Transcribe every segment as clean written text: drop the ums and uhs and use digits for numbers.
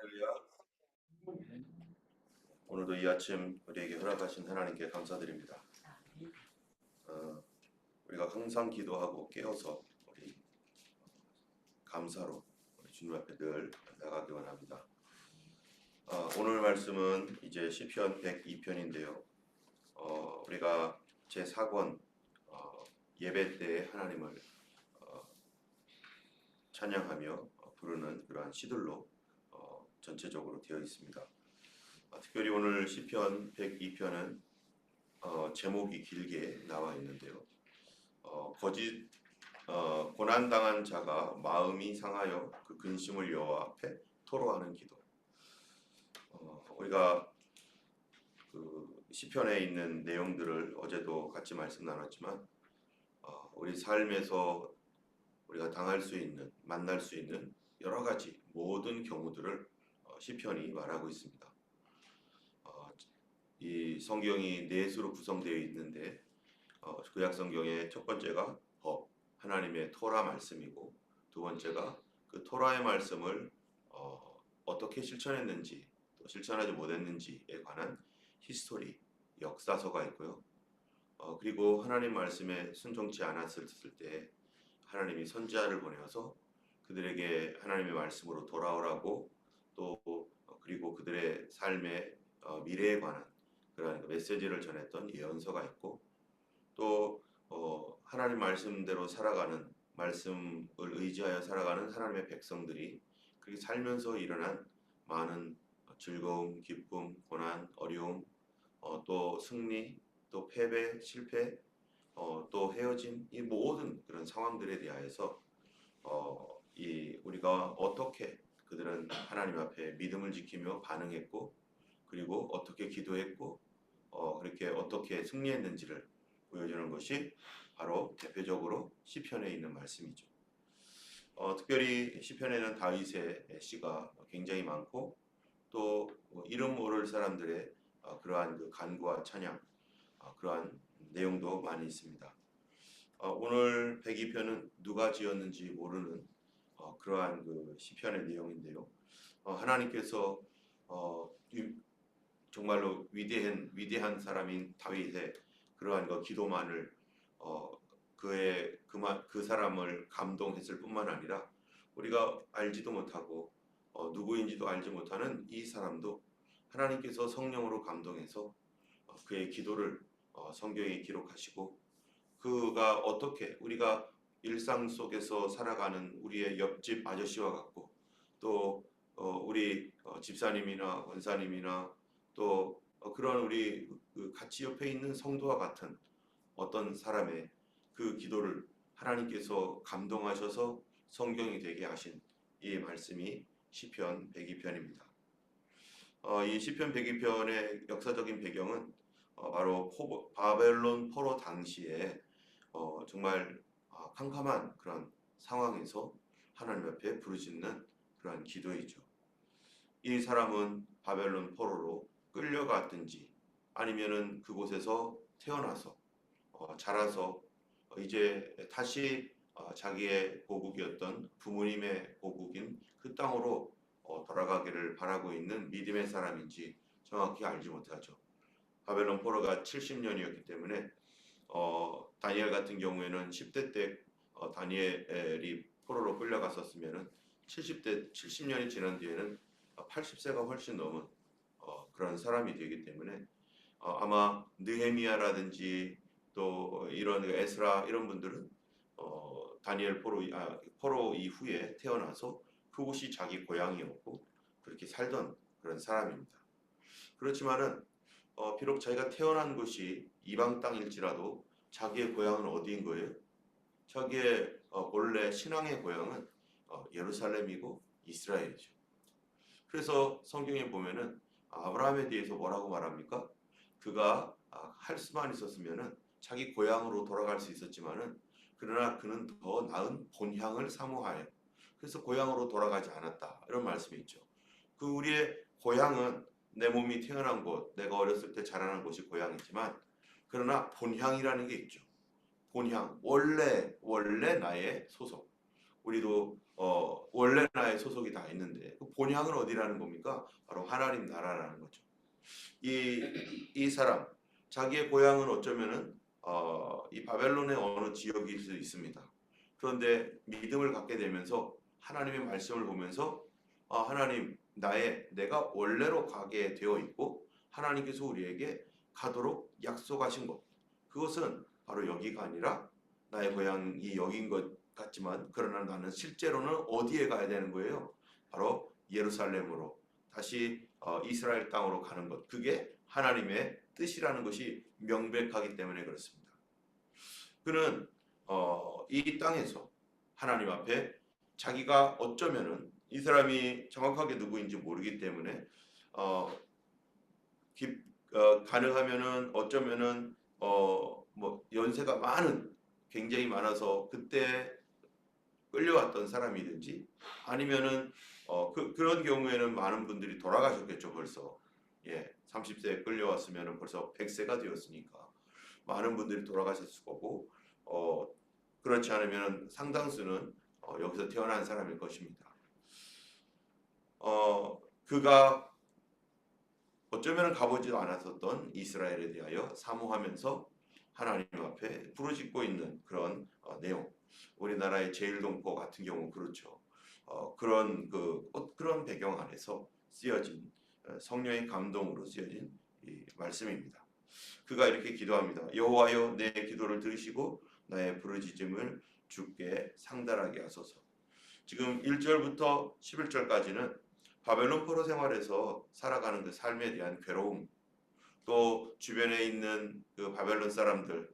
할렐루야. 오늘도 이 아침 우리에게 허락하신 하나님께 감사드립니다. 어, 우리가 항상 기도하고 깨어서 우리 감사로 우리 주님 앞에 늘 나가기 원합니다. 오늘 말씀은 이제 시편 102편인데요. 우리가 제4권 예배 때 하나님을 찬양하며 부르는 그러한 시들로 전체적으로 되어 있습니다. 특별히 오늘 시편 102편은 제목이 길게 나와 있는데요. 고난당한 자가 마음이 상하여 그 근심을 여호와 앞에 토로하는 기도. 우리가 그 시편에 있는 내용들을 어제도 같이 말씀 나눴지만 우리 삶에서 우리가 당할 수 있는, 만날 수 있는 여러 가지 모든 경우들을 시편이 말하고 있습니다. 이 성경이 네 수로 구성되어 있는데 구약 성경의 첫 번째가 법, 하나님의 토라 말씀이고, 두 번째가 그 토라의 말씀을 어떻게 실천했는지 또 실천하지 못했는지에 관한 히스토리, 역사서가 있고요. 그리고 하나님 말씀에 순종치 않았을 때 하나님이 선지자를 보내어서 그들에게 하나님의 말씀으로 돌아오라고, 또 그리고 그들의 삶의 미래에 관한 그러한 메시지를 전했던 예언서가 있고, 또 하나님 말씀대로 살아가는, 말씀을 의지하여 살아가는 하나님의 백성들이 그렇게 살면서 일어난 많은 즐거움, 기쁨, 고난, 어려움, 또 승리, 또 패배, 실패, 또 헤어짐, 이 모든 그런 상황들에 대하여서 우리가 어떻게 그들은 하나님 앞에 믿음을 지키며 반응했고, 그리고 어떻게 기도했고, 그렇게 어떻게 승리했는지를 보여주는 것이 바로 대표적으로 시편에 있는 말씀이죠. 특별히 시편에는 다윗의 시가 굉장히 많고, 또 이름 모를 사람들의 그러한 그 간구와 찬양, 그러한 내용도 많이 있습니다. 오늘 102편은 누가 지었는지 모르는 그러한 그 시편의 내용인데요. 하나님께서 정말로 위대한 사람인 다윗의 그러한 그 기도만을 그 사람을 감동했을 뿐만 아니라 우리가 알지도 못하고 누구인지도 알지 못하는 이 사람도 하나님께서 성령으로 감동해서 그의 기도를 성경에 기록하시고, 그가 어떻게 우리가 일상 속에서 살아가는 우리의 옆집 아저씨와 같고, 또 우리 집사님이나 원사님이나 또 그런 우리 같이 옆에 있는 성도와 같은 어떤 사람의 그 기도를 하나님께서 감동하셔서 성경이 되게 하신 이 말씀이 시편 102편입니다. 이 시편 102편의 역사적인 배경은 바로 바벨론 포로 당시에 정말 캄캄한 그런 상황에서 하나님 앞에 부르짖는 그런 기도이죠. 이 사람은 바벨론 포로로 끌려갔든지 아니면은 그곳에서 태어나서 자라서 이제 다시 자기의 고국이었던 부모님의 고국인 그 땅으로 돌아가기를 바라고 있는 믿음의 사람인지 정확히 알지 못하죠. 바벨론 포로가 70년이었기 때문에 다니엘 같은 경우에는 10대 때 다니엘이 포로로 끌려갔었으면은 70년이 지난 뒤에는 80세가 훨씬 넘은 그런 사람이 되기 때문에 아마 느헤미야라든지 또 이런 에스라 이런 분들은 다니엘 포로 이후에 태어나서 그곳이 자기 고향이었고 그렇게 살던 그런 사람입니다. 그렇지만은 비록 자기가 태어난 곳이 이방 땅일지라도 자기의 고향은 어디인 거예요? 자기의 본래 신앙의 고향은 예루살렘이고 이스라엘이죠. 그래서 성경에 보면은 아브라함에 대해서 뭐라고 말합니까? 그가 할 수만 있었으면은 자기 고향으로 돌아갈 수 있었지만은, 그러나 그는 더 나은 본향을 사모하여 그래서 고향으로 돌아가지 않았다, 이런 말씀이 있죠. 그 우리의 고향은 내 몸이 태어난 곳, 내가 어렸을 때 자라난 곳이 고향이지만, 그러나 본향이라는 게 있죠. 본향, 원래 나의 소속. 우리도 원래 나의 소속이 다 있는데 그 본향은 어디라는 겁니까? 바로 하나님 나라라는 거죠. 이 사람 자기의 고향은 어쩌면은 이 바벨론의 어느 지역일 수 있습니다. 그런데 믿음을 갖게 되면서 하나님의 말씀을 보면서 하나님 내가 원래로 가게 되어 있고 하나님께서 우리에게 가도록 약속하신 것 그것은 바로 여기가 아니라 나의 고향이 여긴 것 같지만 그러나 나는 실제로는 어디에 가야 되는 거예요? 바로 예루살렘으로 다시 이스라엘 땅으로 가는 것 그게 하나님의 뜻이라는 것이 명백하기 때문에 그렇습니다. 그는 이 땅에서 하나님 앞에 자기가 어쩌면은 이 사람이 정확하게 누구인지 모르기 때문에 어, 가능하면은 어쩌면은 뭐 연세가 굉장히 많아서 그때 끌려왔던 사람이든지 아니면은 그런 경우에는 많은 분들이 돌아가셨겠죠 벌써. 예, 30세에 끌려왔으면은 벌써 100세가 되었으니까 많은 분들이 돌아가셨을 거고 그렇지 않으면 상당수는 여기서 태어난 사람일 것입니다. 그가 어쩌면 가보지도 않았었던 이스라엘에 대하여 사모하면서 하나님 앞에 부르짖고 있는 그런 내용. 우리나라의 제일동포 같은 경우 그렇죠. 그런 배경 안에서 쓰여진 성령의 감동으로 쓰여진 이 말씀입니다. 그가 이렇게 기도합니다. 여호와여 내 기도를 들으시고 나의 부르짖음을 주께 상달하게 하소서. 지금 1절부터 11절까지는 바벨론 포로 생활에서 살아가는 그 삶에 대한 괴로움, 또 주변에 있는 그 바벨론 사람들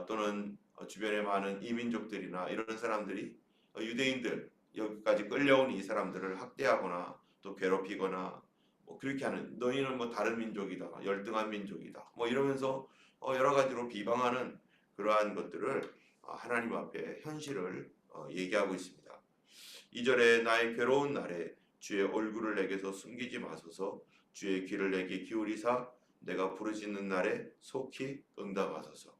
또는 주변에 많은 이민족들이나 이런 사람들이 유대인들 여기까지 끌려온 이 사람들을 학대하거나 또 괴롭히거나 뭐 그렇게 하는 너희는 뭐 다른 민족이다, 열등한 민족이다, 뭐 이러면서 여러 가지로 비방하는 그러한 것들을 하나님 앞에 현실을 얘기하고 있습니다. 2절에 나의 괴로운 날에 주의 얼굴을 내게서 숨기지 마소서 주의 귀를 내게 기울이사 내가 부르짖는 날에 속히 응답하소서.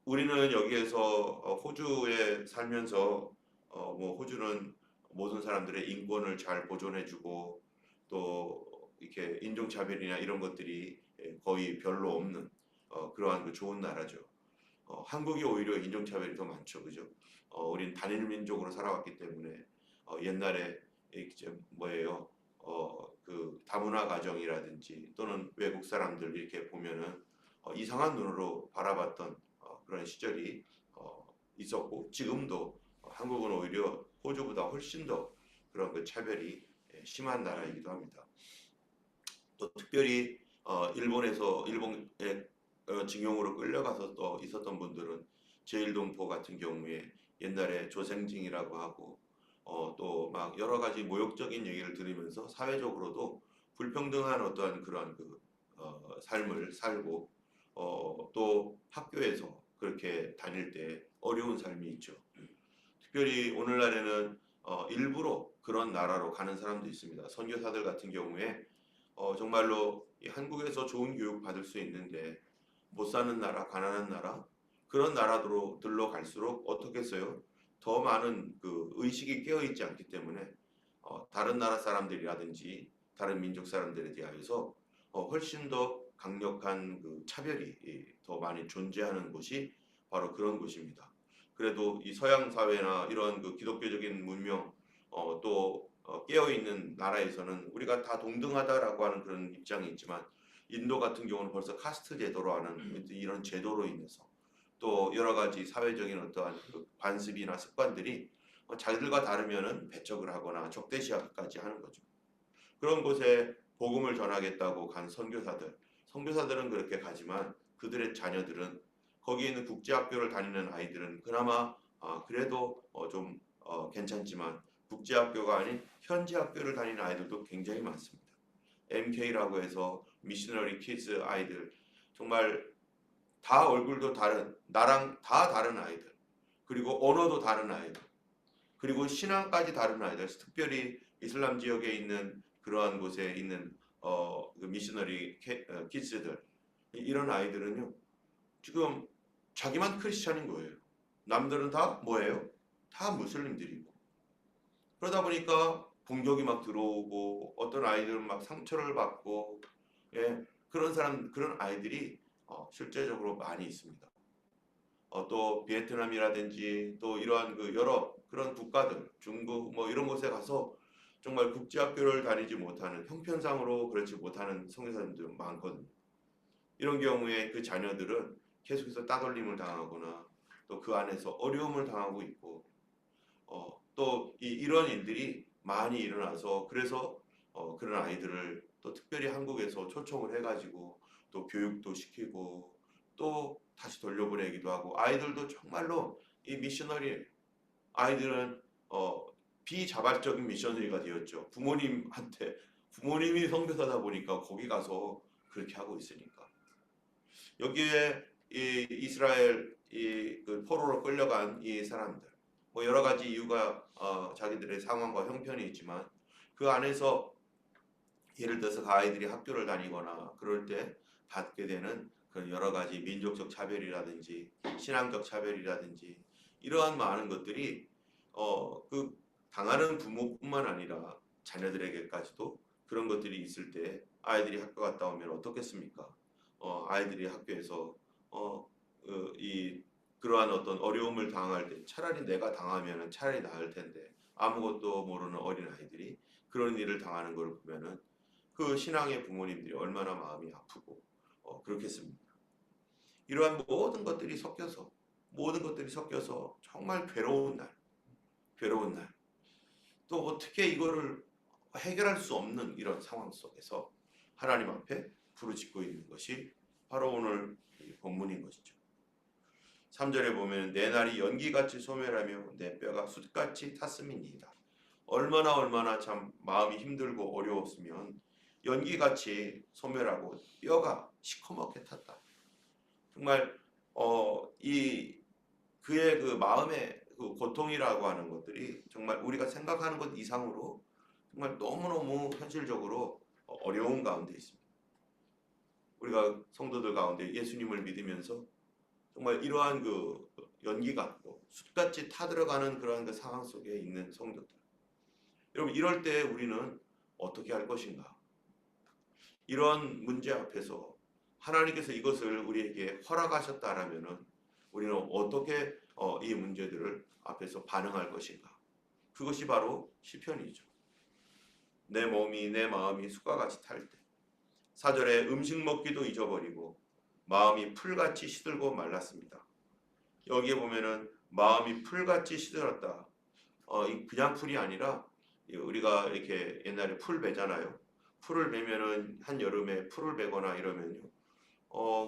우리는 여기에서 호주에 살면서 뭐 호주는 모든 사람들의 인권을 잘 보존해주고 또 이렇게 인종차별이나 이런 것들이 거의 별로 없는 그러한 그 좋은 나라죠. 한국이 오히려 인종차별이 더 많죠, 그죠? 우린 단일 민족으로 살아왔기 때문에 옛날에 이제 뭐예요? 그 다문화 가정이라든지 또는 외국 사람들 이렇게 보면은 이상한 눈으로 바라봤던 그런 시절이 있었고 지금도 한국은 오히려 호주보다 훨씬 더 그런 그 차별이 심한 나라이기도 합니다. 또 특별히 일본에 징용으로 끌려가서 또 있었던 분들은 제일동포 같은 경우에 옛날에 조생징이라고 하고 또 막 여러 가지 모욕적인 얘기를 들으면서 사회적으로도 불평등한 어떠한 그런 삶을 살고 또 학교에서 그렇게 다닐 때 어려운 삶이 있죠. 특별히 오늘날에는 일부러 그런 나라로 가는 사람도 있습니다. 선교사들 같은 경우에 정말로 한국에서 좋은 교육 받을 수 있는데 못 사는 나라, 가난한 나라 그런 나라들로 갈수록 어떻겠어요? 더 많은 그 의식이 깨어 있지 않기 때문에 다른 나라 사람들이라든지 다른 민족 사람들에 대하여서 훨씬 더 강력한 그 차별이 더 많이 존재하는 곳이 바로 그런 곳입니다. 그래도 이 서양 사회나 이런 그 기독교적인 문명 또 깨어 있는 나라에서는 우리가 다 동등하다라고 하는 그런 입장이 있지만 인도 같은 경우는 벌써 카스트 제도로 하는 이런 제도로 인해서 또 여러 가지 사회적인 어떠한 그 관습이나 습관들이 자기들과 다르면은 배척을 하거나 적대시하기까지 하는 거죠. 그런 곳에 복음을 전하겠다고 간 선교사들은 그렇게 가지만 그들의 자녀들은 거기 있는 국제학교를 다니는 아이들은 그나마 그래도 좀 괜찮지만 국제학교가 아닌 현지 학교를 다니는 아이들도 굉장히 많습니다. MK라고 해서 미셔너리 키즈 아이들 정말 다 얼굴도 다른 나랑 다 다른 아이들 그리고 언어도 다른 아이들 그리고 신앙까지 다른 아이들 특별히 이슬람 지역에 있는 그러한 곳에 있는 그 미셔너리 키즈들 이런 아이들은요 지금 자기만 크리스찬인 거예요. 남들은 다 뭐예요? 다 무슬림들이고. 그러다 보니까 공격이 막 들어오고 어떤 아이들은 막 상처를 받고, 예, 그런 아이들이 실제적으로 많이 있습니다. 또 베트남이라든지 또 이러한 그 여러 그런 국가들, 중국 뭐 이런 곳에 가서 정말 국제학교를 다니지 못하는, 형편상으로 그렇지 못하는 선교사님들 많거든요. 이런 경우에 그 자녀들은 계속해서 따돌림을 당하거나 또 그 안에서 어려움을 당하고 있고, 또 이런 일들이 많이 일어나서, 그래서 그런 아이들을 또 특별히 한국에서 초청을 해가지고 또 교육도 시키고 또 다시 돌려보내기도 하고, 아이들도 정말로 이 미셔너리 아이들은 비자발적인 미셔너리가 되었죠. 부모님이 선교사다 보니까 거기 가서 그렇게 하고 있으니까. 여기에 이 이스라엘 그 포로로 끌려간 이 사람들, 뭐 여러 가지 이유가 자기들의 상황과 형편이 있지만, 그 안에서 예를 들어서 그 아이들이 학교를 다니거나 그럴 때 받게 되는 그런 여러 가지 민족적 차별이라든지 신앙적 차별이라든지 이러한 많은 것들이 그 당하는 부모뿐만 아니라 자녀들에게까지도 그런 것들이 있을 때 아이들이 학교 갔다 오면 어떻겠습니까? 아이들이 학교에서 이 그러한 어떤 어려움을 당할 때 차라리 내가 당하면 차라리 나을 텐데, 아무것도 모르는 어린 아이들이 그런 일을 당하는 걸 보면은 그 신앙의 부모님들이 얼마나 마음이 아프고 그렇겠습니까? 이러한 모든 것들이 섞여서 정말 괴로운 날. 또 어떻게 이거를 해결할 수 없는 이런 상황 속에서 하나님 앞에 부르짖고 있는 것이 바로 오늘 이 본문인 것이죠. 3절에 보면 내 날이 연기같이 소멸하며 내 뼈가 숯같이 탔음이니이다. 얼마나 참 마음이 힘들고 어려웠으면 연기같이 소멸하고 뼈가 시커멓게 탔다. 정말 이 그의 그 마음의 그 고통이라고 하는 것들이 정말 우리가 생각하는 것 이상으로 정말 너무너무 현실적으로 어려운 가운데 있습니다. 우리가 성도들 가운데 예수님을 믿으면서 정말 이러한 그 연기 같고 숯같이 타들어가는 그러한 그 상황 속에 있는 성도들, 여러분, 이럴 때 우리는 어떻게 할 것인가? 이런 문제 앞에서 하나님께서 이것을 우리에게 허락하셨다라면은 우리는 어떻게 이 문제들을 앞에서 반응할 것인가? 그것이 바로 시편이죠. 내 몸이 내 마음이 숯과 같이 탈 때, 4절에 음식 먹기도 잊어버리고 마음이 풀같이 시들고 말랐습니다. 여기에 보면은 마음이 풀같이 시들었다. 그냥 풀이 아니라 우리가 이렇게 옛날에 풀 베잖아요. 풀을 베면은 한 여름에 풀을 베거나 이러면요.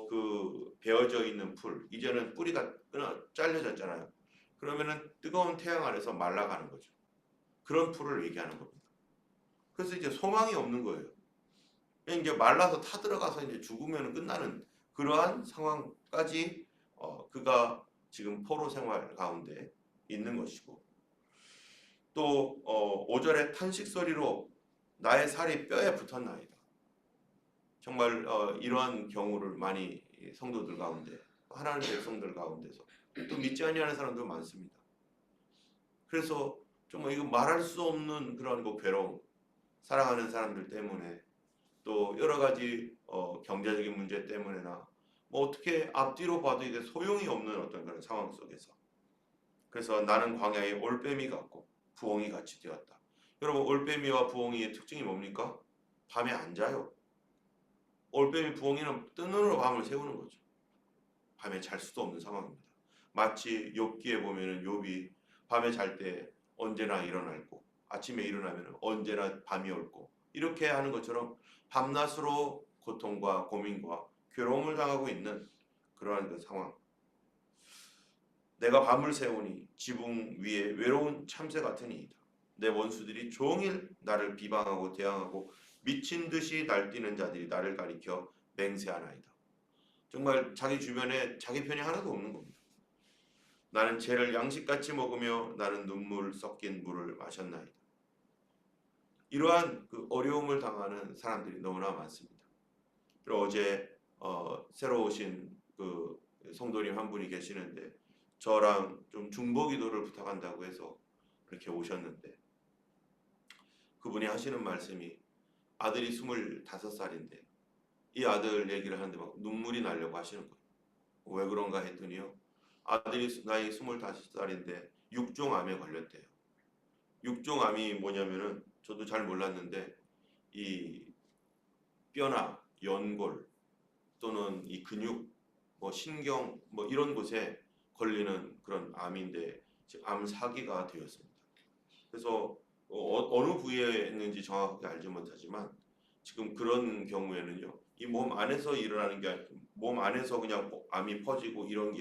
그 베어져 있는 풀, 이제는 뿌리가 잘려졌잖아요. 그러면은 뜨거운 태양 아래서 말라가는 거죠. 그런 풀을 얘기하는 겁니다. 그래서 이제 소망이 없는 거예요. 이제 말라서 타들어가서 이제 죽으면 끝나는 그러한 상황까지 그가 지금 포로 생활 가운데 있는 것이고, 또 5절에 탄식 소리로 나의 살이 뼈에 붙었나이다. 정말 이러한 경우를 많이 성도들 가운데, 하나님의 백성들 가운데서 또 믿지 아니하는 사람도 많습니다. 그래서 정말 이거 말할 수 없는 그런 그 괴로움, 사랑하는 사람들 때문에 또 여러 가지 경제적인 문제 때문에나 뭐 어떻게 앞뒤로 봐도 이게 소용이 없는 어떤 그런 상황 속에서, 그래서 나는 광야의 올빼미 같고 부엉이 같이 되었다. 여러분, 올빼미와 부엉이의 특징이 뭡니까? 밤에 안 자요. 올빼미 부엉이는 뜬 눈으로 밤을 새우는 거죠. 밤에 잘 수도 없는 상황입니다. 마치 욥기에 보면은 욥이 밤에 잘 때 언제나 일어날고 아침에 일어나면 언제나 밤이 옳고 이렇게 하는 것처럼 밤낮으로 고통과 고민과 괴로움을 당하고 있는 그러한 그 상황. 내가 밤을 새우니 지붕 위에 외로운 참새 같으니이다. 내 원수들이 종일 나를 비방하고 대항하고 미친 듯이 날뛰는 자들이 나를 가리켜 맹세하나이다. 정말 자기 주변에 자기 편이 하나도 없는 겁니다. 나는 죄를 양식같이 먹으며 나는 눈물 섞인 물을 마셨나이다. 이러한 그 어려움을 당하는 사람들이 너무나 많습니다. 그리고 어제 새로 오신 그 성도님 한 분이 계시는데 저랑 좀 중보기도를 부탁한다고 해서 이렇게 오셨는데 그분이 하시는 말씀이 아들이 25살인데 이 아들 얘기를 하는데 막 눈물이 나려고 하시는 거예요. 왜 그런가 했더니요. 아들이 나이 25살인데 육종암에 걸렸대요. 육종암이 뭐냐면은 저도 잘 몰랐는데 이 뼈나 연골 또는 이 근육, 뭐 신경 뭐 이런 곳에 걸리는 그런 암인데 지금 암 사기가 되었습니다. 그래서 어느 부위에 있는지 정확하게 알지 못하지만 지금 그런 경우에는요, 이 몸 안에서 일어나는 게 아니고 몸 안에서 그냥 암이 퍼지고 이런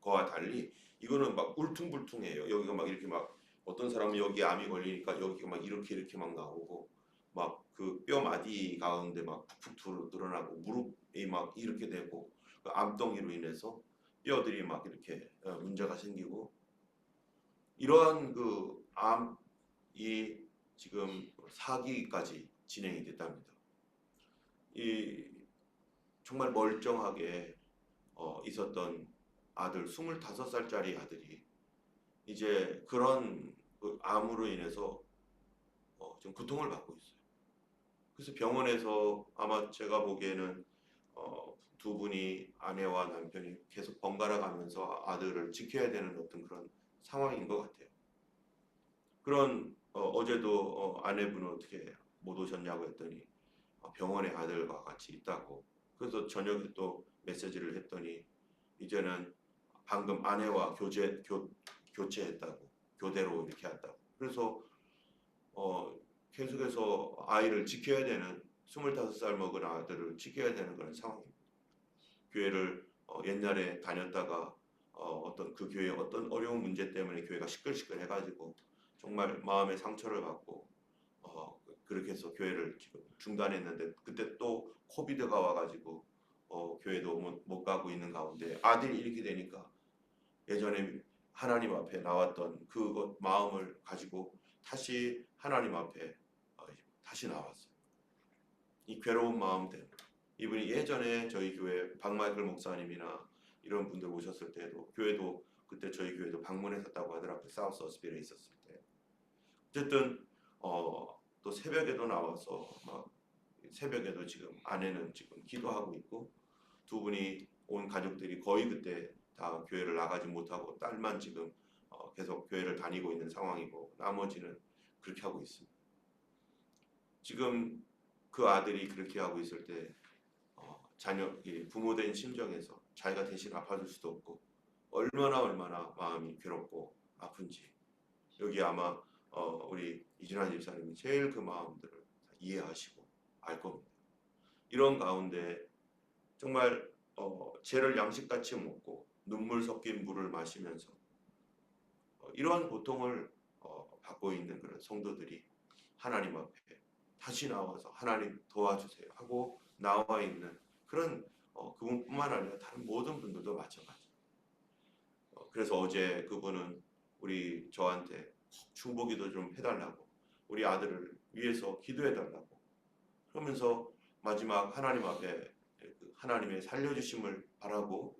거와 달리 이거는 막 울퉁불퉁해요. 여기가 막 이렇게 막 어떤 사람은 여기 암이 걸리니까 여기가 막 이렇게 막 나오고 막 그 뼈 마디 가운데 막 푹푹 드러나고 무릎이 막 이렇게 되고 그 암덩이로 인해서 뼈들이 막 이렇게 문제가 생기고 이러한 그 암이 지금 4기까지 진행이 됐답니다. 이 정말 멀쩡하게 있었던 아들, 25살짜리 아들이 이제 그런 그 암으로 인해서 좀 고통을 받고 있어요. 그래서 병원에서 아마 제가 보기에는 두 분이 아내와 남편이 계속 번갈아 가면서 아들을 지켜야 되는 어떤 그런 상황인 것 같아요. 그런 어제도 아내분은 어떻게 못 오셨냐고 했더니 병원에 아들과 같이 있다고. 그래서 저녁에 또 메시지를 했더니 이제는 방금 아내와 교체했다고. 교대로 이렇게 한다고. 그래서 계속해서 아이를 지켜야 되는 25살 먹은 아들을 지켜야 되는 그런 상황입니다. 교회를 옛날에 다녔다가 어떤 그 교회 어떤 어려운 문제 때문에 교회가 시끌시끌 해가지고 정말 마음의 상처를 받고 그렇게 해서 교회를 지금 중단했는데 그때 또 코비드가 와가지고 교회도 못 가고 있는 가운데 아들이 이렇게 되니까 예전에 하나님 앞에 나왔던 그것 마음을 가지고 다시 하나님 앞에 다시 나왔어요. 이 괴로운 마음 때문에 이분이 예전에 저희 교회 박마이클 목사님이나 이런 분들 오셨을 때도 교회도 그때 저희 교회도 방문했었다고 하더라고요. 사우스 어스빌에 있었을 때. 어쨌든 또 새벽에도 나와서 막 새벽에도 지금 아내는 지금 기도하고 있고 두 분이 온 가족들이 거의 그때 다 교회를 나가지 못하고 딸만 지금 계속 교회를 다니고 있는 상황이고 나머지는 그렇게 하고 있습니다. 지금 그 아들이 그렇게 하고 있을 때 자녀 부모된 심정에서 자기가 대신 아파줄 수도 없고 얼마나 마음이 괴롭고 아픈지 여기 아마 우리 이진환 집사님이 제일 그 마음들을 이해하시고 알 겁니다. 이런 가운데 정말 죄를 양식같이 먹고 눈물 섞인 물을 마시면서 이러한 고통을 받고 있는 그런 성도들이 하나님 앞에 다시 나와서 하나님 도와주세요 하고 나와 있는 그런 그분뿐만 아니라 다른 모든 분들도 마찬가지. 그래서 어제 그분은 저한테 중보기도 좀 해달라고 우리 아들을 위해서 기도해달라고 그러면서 마지막 하나님 앞에 하나님의 살려주심을 바라고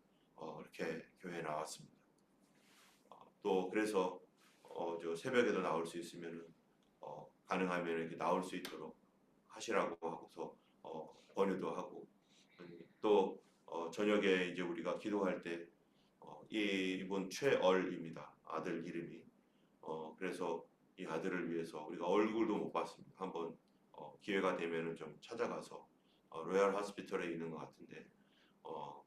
이렇게 교회에 나왔습니다. 또 그래서 저 새벽에도 나올 수 있으면은 가능하면 이렇게 나올 수 있도록 하시라고 하고서 권유도 하고 또 저녁에 이제 우리가 기도할 때 이분 최얼입니다. 아들 이름이 그래서 이 아들을 위해서 우리가 얼굴도 못 봤습니다. 한번 기회가 되면은 좀 찾아가서 로얄 하스피털에 있는 것 같은데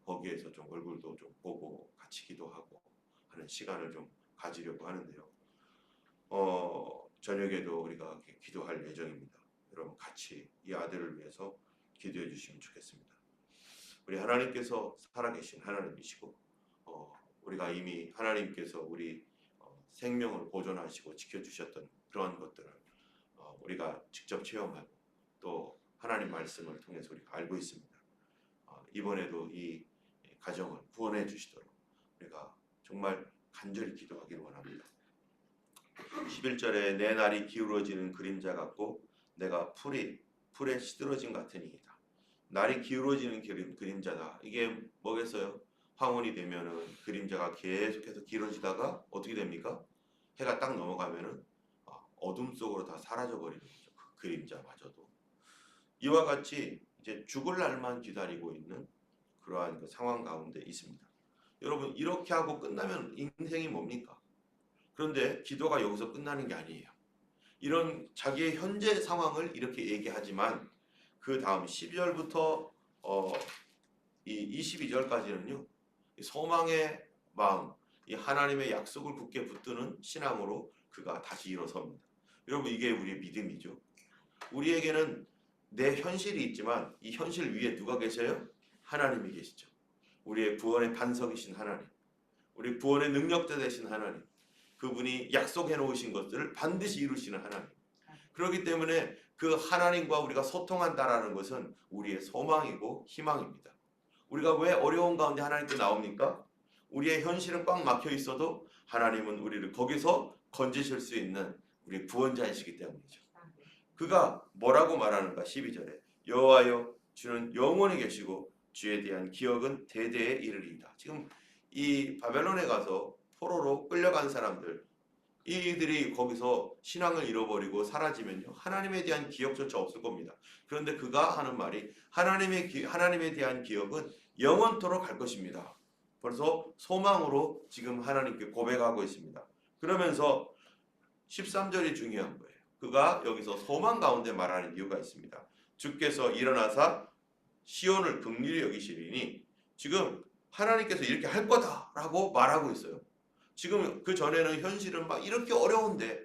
거기에서 좀 얼굴도 좀 보고 같이 기도하고 하는 시간을 좀 가지려고 하는데요. 저녁에도 우리가 기도할 예정입니다. 여러분 같이 이 아들을 위해서 기도해 주시면 좋겠습니다. 우리 하나님께서 살아계신 하나님이시고 우리가 이미 하나님께서 우리 생명을 보존하시고 지켜주셨던 그러한 것들을 우리가 직접 체험하고 또 하나님 말씀을 통해서 우리가 알고 있습니다. 이번에도 이 가정을 구원해 주시도록 우리가 정말 간절히 기도하기를 원합니다. 11절에 내 날이 기울어지는 그림자 같고 내가 풀에 시들어진 같으니이다. 날이 기울어지는 그림자다. 이게 뭐겠어요? 황혼이 되면은 그림자가 계속해서 길어지다가 어떻게 됩니까? 해가 딱 넘어가면은 어둠 속으로 다 사라져 버리는 거죠. 그 그림자마저도. 이와 같이 이제 죽을 날만 기다리고 있는 그러한 그 상황 가운데 있습니다. 여러분, 이렇게 하고 끝나면 인생이 뭡니까? 그런데 기도가 여기서 끝나는 게 아니에요. 이런 자기의 현재 상황을 이렇게 얘기하지만 그 다음 12절부터 이 22절까지는요. 소망의 마음, 이 하나님의 약속을 굳게 붙드는 신앙으로 그가 다시 일어섭니다. 여러분, 이게 우리의 믿음이죠. 우리에게는 내 현실이 있지만 이 현실 위에 누가 계셔요? 하나님이 계시죠. 우리의 구원의 반석이신 하나님, 우리 구원의 능력자 되신 하나님, 그분이 약속해 놓으신 것들을 반드시 이루시는 하나님. 그렇기 때문에 그 하나님과 우리가 소통한다라는 것은 우리의 소망이고 희망입니다. 우리가 왜 어려운 가운데 하나님께 나옵니까? 우리의 현실은 꽉 막혀 있어도 하나님은 우리를 거기서 건지실 수 있는 우리의 구원자이시기 때문이죠. 그가 뭐라고 말하는가? 12절에 여호와여 주는 영원히 계시고 주에 대한 기억은 대대에 이르리이다. 지금 이 바벨론에 가서 포로로 끌려간 사람들, 이들이 거기서 신앙을 잃어버리고 사라지면요, 하나님에 대한 기억조차 없을 겁니다. 그런데 그가 하는 말이 하나님에 대한 기억은 영원토록 갈 것입니다. 벌써 소망으로 지금 하나님께 고백하고 있습니다. 그러면서 13절이 중요한 거예요. 그가 여기서 소망 가운데 말하는 이유가 있습니다. 주께서 일어나사 시온을 긍휼히 여기시리니, 지금 하나님께서 이렇게 할 거다라고 말하고 있어요. 지금 그 전에는 현실은 막 이렇게 어려운데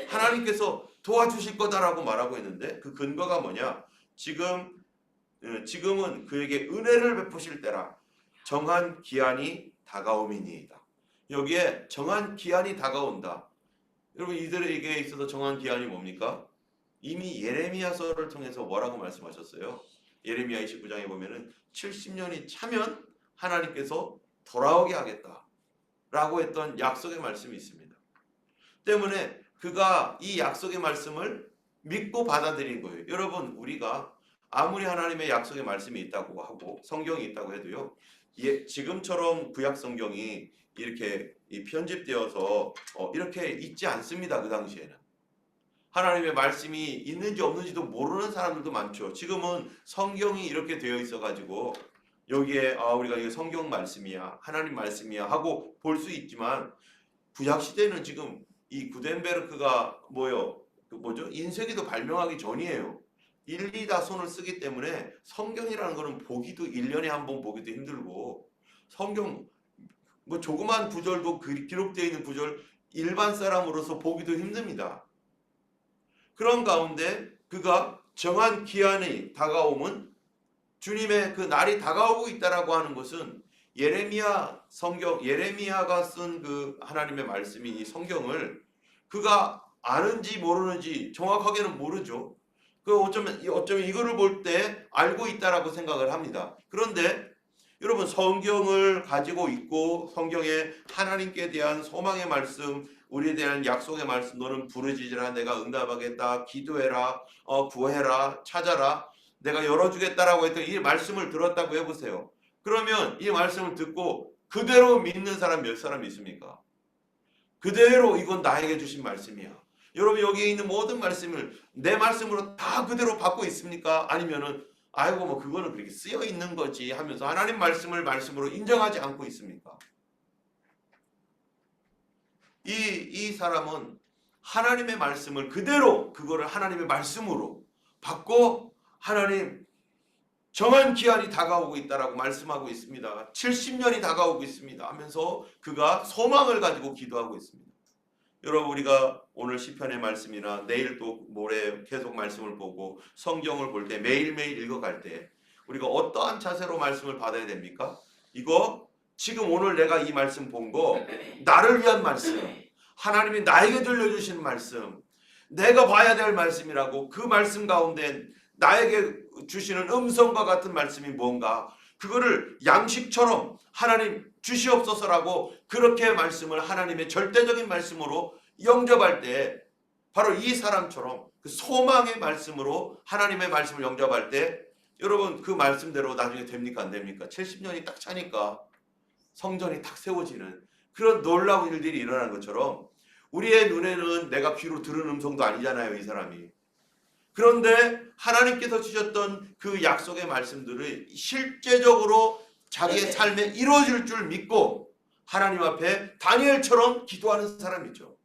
하나님께서 도와주실 거다라고 말하고 있는데, 그 근거가 뭐냐? 지금은 그에게 은혜를 베푸실 때라 정한 기한이 다가오미니이다. 여기에 정한 기한이 다가온다. 여러분, 이들에게 있어서 정한 기한이 뭡니까? 이미 예레미야서를 통해서 뭐라고 말씀하셨어요? 예레미야 29장에 보면은 70년이 차면 하나님께서 돌아오게 하겠다 라고 했던 약속의 말씀이 있습니다. 때문에 그가 이 약속의 말씀을 믿고 받아들인 거예요. 여러분, 우리가 아무리 하나님의 약속의 말씀이 있다고 하고 성경이 있다고 해도요, 지금처럼 구약 성경이 이렇게 편집되어서 이렇게 있지 않습니다. 그 당시에는 하나님의 말씀이 있는지 없는지도 모르는 사람들도 많죠. 지금은 성경이 이렇게 되어 있어 가지고 여기에 우리가 이게 성경 말씀이야, 하나님 말씀이야 하고 볼 수 있지만, 구약 시대는 지금 이 구텐베르크가 인쇄기도 발명하기 전이에요. 일리다 손을 쓰기 때문에 성경이라는 거는 보기도 1년에 한 번 보기도 힘들고, 성경 조그만 구절도 기록되어 있는 구절 일반 사람으로서 보기도 힘듭니다. 그런 가운데 그가 정한 기한이 다가오면, 주님의 그 날이 다가오고 있다라고 하는 것은 예레미야가 쓴 그 하나님의 말씀이 이 성경을 그가 아는지 모르는지 정확하게는 모르죠. 어쩌면 이거를 볼 때 알고 있다라고 생각을 합니다. 그런데 여러분, 성경을 가지고 있고 성경에 하나님께 대한 소망의 말씀, 우리에 대한 약속의 말씀, 너는 부르짖으라 내가 응답하겠다, 기도해라, 구해라, 찾아라, 내가 열어주겠다라고 했던 이 말씀을 들었다고 해보세요. 그러면 이 말씀을 듣고 그대로 믿는 사람 몇 사람 있습니까? 그대로 이건 나에게 주신 말씀이야. 여러분, 여기에 있는 모든 말씀을 내 말씀으로 다 그대로 받고 있습니까? 아니면은 그거는 그렇게 쓰여 있는 거지 하면서 하나님 말씀을 말씀으로 인정하지 않고 있습니까? 이 사람은 하나님의 말씀을 그대로 그거를 하나님의 말씀으로 받고, 하나님 정한 기한이 다가오고 있다라고 말씀하고 있습니다. 70년이 다가오고 있습니다 하면서 그가 소망을 가지고 기도하고 있습니다. 여러분, 우리가 오늘 시편의 말씀이나 내일 또 모레 계속 말씀을 보고 성경을 볼 때, 매일매일 읽어갈 때 우리가 어떠한 자세로 말씀을 받아야 됩니까? 이거 지금 오늘 내가 이 말씀 본 거 나를 위한 말씀, 하나님이 나에게 들려주시는 말씀, 내가 봐야 될 말씀이라고, 그 말씀 가운데 나에게 주시는 음성과 같은 말씀이 뭔가, 그거를 양식처럼 하나님 주시옵소서라고 그렇게 말씀을 하나님의 절대적인 말씀으로 영접할 때, 바로 이 사람처럼 그 소망의 말씀으로 하나님의 말씀을 영접할 때, 여러분, 그 말씀대로 나중에 됩니까 안 됩니까? 70년이 딱 차니까 성전이 탁 세워지는 그런 놀라운 일들이 일어나는 것처럼 우리의 눈에는 내가 귀로 들은 음성도 아니잖아요, 이 사람이. 그런데 하나님께서 주셨던 그 약속의 말씀들을 실제적으로 자기의 삶에 이루어질 줄 믿고 하나님 앞에 다니엘처럼 기도하는 사람이죠.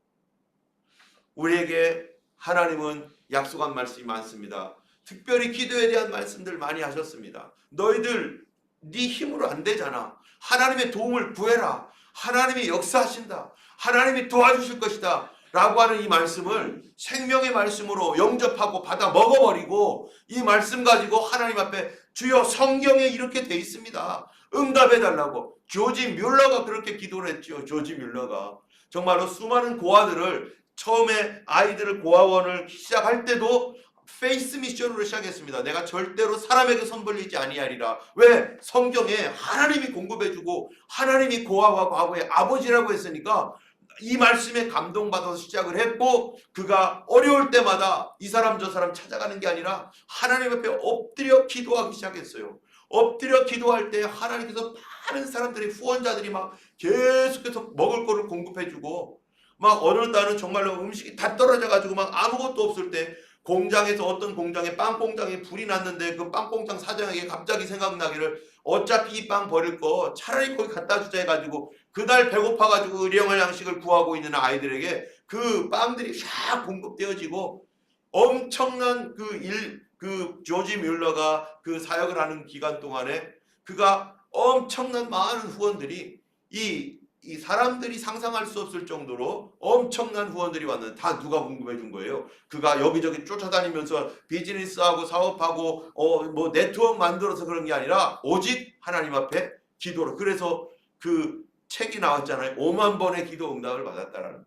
우리에게 하나님은 약속한 말씀이 많습니다. 특별히 기도에 대한 말씀들 많이 하셨습니다. 너희들 네 힘으로 안 되잖아. 하나님의 도움을 구해라. 하나님이 역사하신다. 하나님이 도와주실 것이다. 라고 하는 이 말씀을 생명의 말씀으로 영접하고 받아 먹어버리고 이 말씀 가지고 하나님 앞에 주여 성경에 이렇게 돼 있습니다. 응답해 달라고. 조지 뮬러가 그렇게 기도를 했죠. 조지 뮬러가. 정말로 수많은 고아들을 처음에 아이들을 고아원을 시작할 때도 페이스 미션으로 시작했습니다. 내가 절대로 사람에게 손 벌리지 아니하리라. 왜? 성경에 하나님이 공급해주고 하나님이 고아와 과거의 아버지라고 했으니까 이 말씀에 감동받아서 시작을 했고 그가 어려울 때마다 이 사람 저 사람 찾아가는 게 아니라 하나님 앞에 엎드려 기도하기 시작했어요. 엎드려 기도할 때 하나님께서 많은 사람들이 후원자들이 막 계속해서 먹을 거를 공급해주고 막 어느 날은 정말로 음식이 다 떨어져가지고 막 아무것도 없을 때 공장에서 어떤 공장에 빵 공장에 불이 났는데 그 빵 공장 사장에게 갑자기 생각나기를 어차피 이 빵 버릴 거 차라리 거기 갖다 주자 해가지고 그날 배고파가지고 일용할 양식을 구하고 있는 아이들에게 그 빵들이 샥 공급되어지고 엄청난 그 조지 뮬러가 그 사역을 하는 기간 동안에 그가 엄청난 많은 후원들이 이 사람들이 상상할 수 없을 정도로 엄청난 후원들이 왔는데 다 누가 공급해 준 거예요. 그가 여기저기 쫓아다니면서 비즈니스하고 사업하고 뭐 네트워크 만들어서 그런 게 아니라 오직 하나님 앞에 기도로. 그래서 그 책이 나왔잖아요. 5만 번의 기도 응답을 받았다라는 거.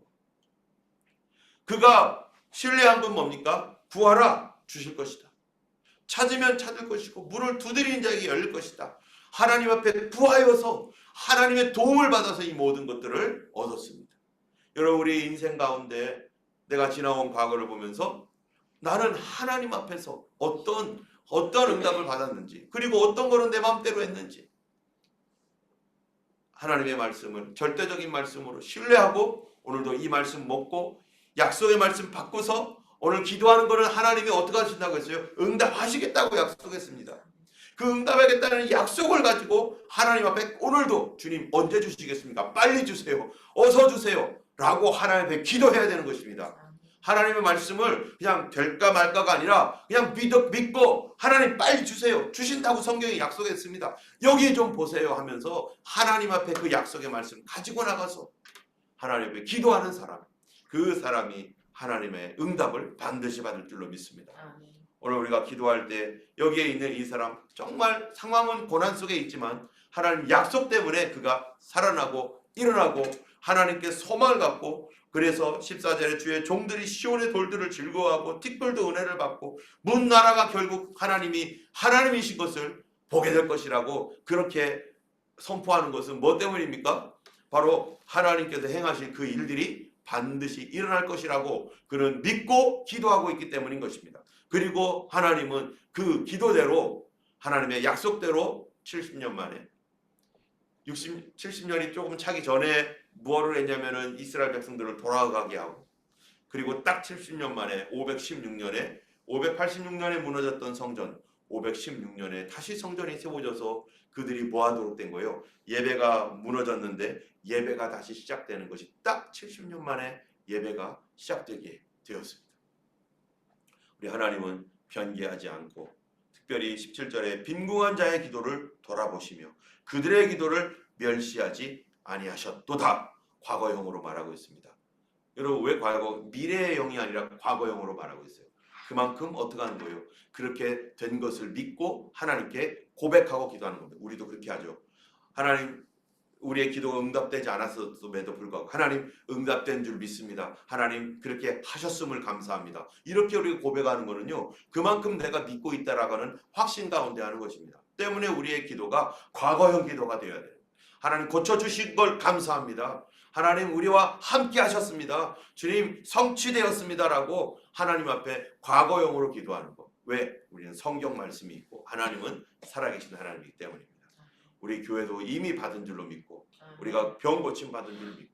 그가 신뢰한 건 뭡니까? 구하라 주실 것이다. 찾으면 찾을 것이고 문을 두드리는 자에게 열릴 것이다. 하나님 앞에 구하여서 하나님의 도움을 받아서 이 모든 것들을 얻었습니다. 여러분 우리 인생 가운데 내가 지나온 과거를 보면서 나는 하나님 앞에서 어떤 응답을 받았는지 그리고 어떤 거는 내 마음대로 했는지 하나님의 말씀을 절대적인 말씀으로 신뢰하고 오늘도 이 말씀 먹고 약속의 말씀 받고서 오늘 기도하는 거는 하나님이 어떻게 하신다고 했어요? 응답하시겠다고 약속했습니다. 그 응답하겠다는 약속을 가지고 하나님 앞에 오늘도 주님 언제 주시겠습니까? 빨리 주세요. 어서 주세요. 라고 하나님 앞에 기도해야 되는 것입니다. 하나님의 말씀을 그냥 될까 말까가 아니라 그냥 믿고 하나님 빨리 주세요. 주신다고 성경이 약속했습니다. 여기 좀 보세요 하면서 하나님 앞에 그 약속의 말씀 가지고 나가서 하나님 앞에 기도하는 사람, 그 사람이 하나님의 응답을 반드시 받을 줄로 믿습니다. 오늘 우리가 기도할 때 여기에 있는 이 사람 정말 상황은 고난 속에 있지만 하나님 약속 때문에 그가 살아나고 일어나고 하나님께 소망을 갖고 그래서 14절에 주의 종들이 시온의 돌들을 즐거워하고 티끌도 은혜를 받고 문 나라가 결국 하나님이신 것을 보게 될 것이라고 그렇게 선포하는 것은 뭐 때문입니까? 바로 하나님께서 행하실 그 일들이 반드시 일어날 것이라고 그는 믿고 기도하고 있기 때문인 것입니다. 그리고 하나님은 그 기도대로 하나님의 약속대로 70년 만에 70년이 조금 차기 전에 무엇을 했냐면은 이스라엘 백성들을 돌아가게 하고 그리고 딱 70년 만에 516년에 586년에 무너졌던 성전 516년에 다시 성전이 세워져서 그들이 뭐하도록 된 거예요? 예배가 무너졌는데 예배가 다시 시작되는 것이 딱 70년 만에 예배가 시작되게 되었습니다. 우리 하나님은 변개하지 않고 특별히 17절에 빈궁한 자의 기도를 돌아보시며 그들의 기도를 멸시하지 아니하셨도다. 과거형으로 말하고 있습니다. 여러분 왜 미래의 형이 아니라 과거형으로 말하고 있어요? 그만큼 어떻게 하는 거예요? 그렇게 된 것을 믿고 하나님께 고백하고 기도하는 겁니다. 우리도 그렇게 하죠. 하나님 우리의 기도가 응답되지 않았음에도 불구하고 하나님 응답된 줄 믿습니다. 하나님 그렇게 하셨음을 감사합니다. 이렇게 우리가 고백하는 거는요. 그만큼 내가 믿고 있다라고 하는 확신 가운데 하는 것입니다. 때문에 우리의 기도가 과거형 기도가 되어야 돼요. 하나님 고쳐주신 걸 감사합니다. 하나님 우리와 함께 하셨습니다. 주님 성취되었습니다라고 하나님 앞에 과거형으로 기도하는 것. 왜? 우리는 성경 말씀이 있고 하나님은 살아계신 하나님이기 때문입니다. 우리 교회도 이미 받은 줄로 믿고 우리가 병 고침 받은 줄 믿고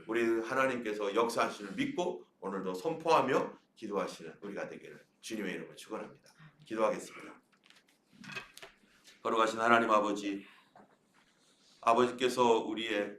우리 하나님께서 역사하시는 줄 믿고 오늘도 선포하며 기도하시는 우리가 되기를 주님의 이름으로 축원합니다. 기도하겠습니다. 거룩하신 하나님 아버지, 아버지께서 우리의